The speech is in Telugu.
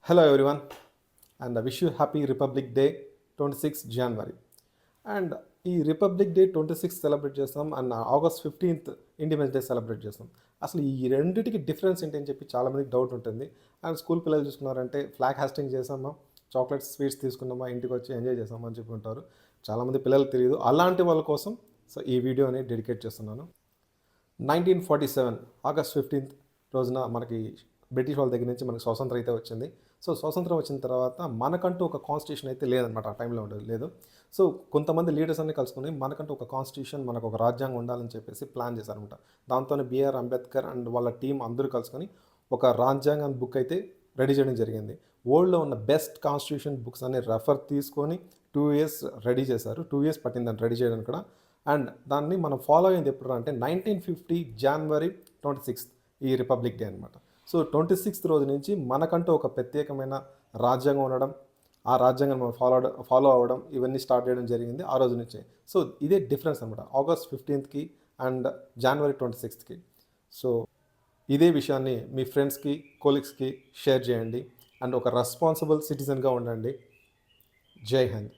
Hello everyone, and I wish you happy Republic Day 26th January. And ఈ రిపబ్లిక్ డే 26 సెలబ్రేట్ చేస్తాం and August 15th independence day celebrate చేస్తాం. అసలు ఈ రెండింటికి డిఫరెన్స్ ఏంటి అని చెప్పి చాలామందికి డౌట్ ఉంటుంది. అండ్ స్కూల్ పిల్లలు చూసుకున్నారంటే ఫ్లాగ్ హాస్టింగ్ చేసామా, చాక్లెట్స్ స్వీట్స్ తీసుకున్నామా, ఇంటికి వచ్చి ఎంజాయ్ చేసామా అని చెప్పి ఉంటారు. చాలామంది పిల్లలకు తెలియదు. అలాంటి వాళ్ళ కోసం సో ఈ వీడియోని డెడికేట్ చేస్తున్నాను. 1947 ఆగస్ట్ 15th రోజున మనకి బ్రిటిష్ వాళ్ళ దగ్గర నుంచి మనకి స్వాతంత్రం అయితే వచ్చింది. సో స్వాతంత్రం వచ్చిన తర్వాత మనకంటూ ఒక కాన్స్టిట్యూషన్ అయితే లేదనమాట. ఆ టైంలో ఉండదు లేదు. సో కొంతమంది లీడర్స్ అన్ని కలుసుకుని మనకంటూ ఒక కాన్స్టిట్యూషన్, మనకు ఒక రాజ్యాంగం ఉండాలని చెప్పేసి ప్లాన్ చేశారనమాట. దాంతోనే బిఆర్ అంబేద్కర్ అండ్ వాళ్ళ టీం అందరూ కలుసుకొని ఒక రాజ్యాంగం బుక్ అయితే రెడీ చేయడం జరిగింది. వరల్డ్లో ఉన్న బెస్ట్ కాన్స్టిట్యూషన్ బుక్స్ అన్ని రెఫర్ తీసుకొని 2 years రెడీ చేశారు. 2 years పట్టింది దాన్ని రెడీ చేయడానికి కూడా. అండ్ దాన్ని మనం ఫాలో అయ్యింది ఎప్పుడు అంటే 1950 January 26th ఈ రిపబ్లిక్ డే అనమాట. సో 26th రోజు నుంచి మనకంటూ ఒక ప్రత్యేకమైన రాజ్యాంగం ఉండడం, ఆ రాజ్యాంగం మనం ఫాలో అవ్వడం, ఇవన్నీ స్టార్ట్ చేయడం జరిగింది ఆ రోజు నుంచే. సో ఇదే డిఫరెన్స్ అనమాట August 15th and January 26th. So ఇదే విషయాన్ని మీ ఫ్రెండ్స్కి, కొలీగ్స్కి షేర్ చేయండి అండ్ ఒక రెస్పాన్సిబుల్ సిటిజన్గా ఉండండి. జై హింద్.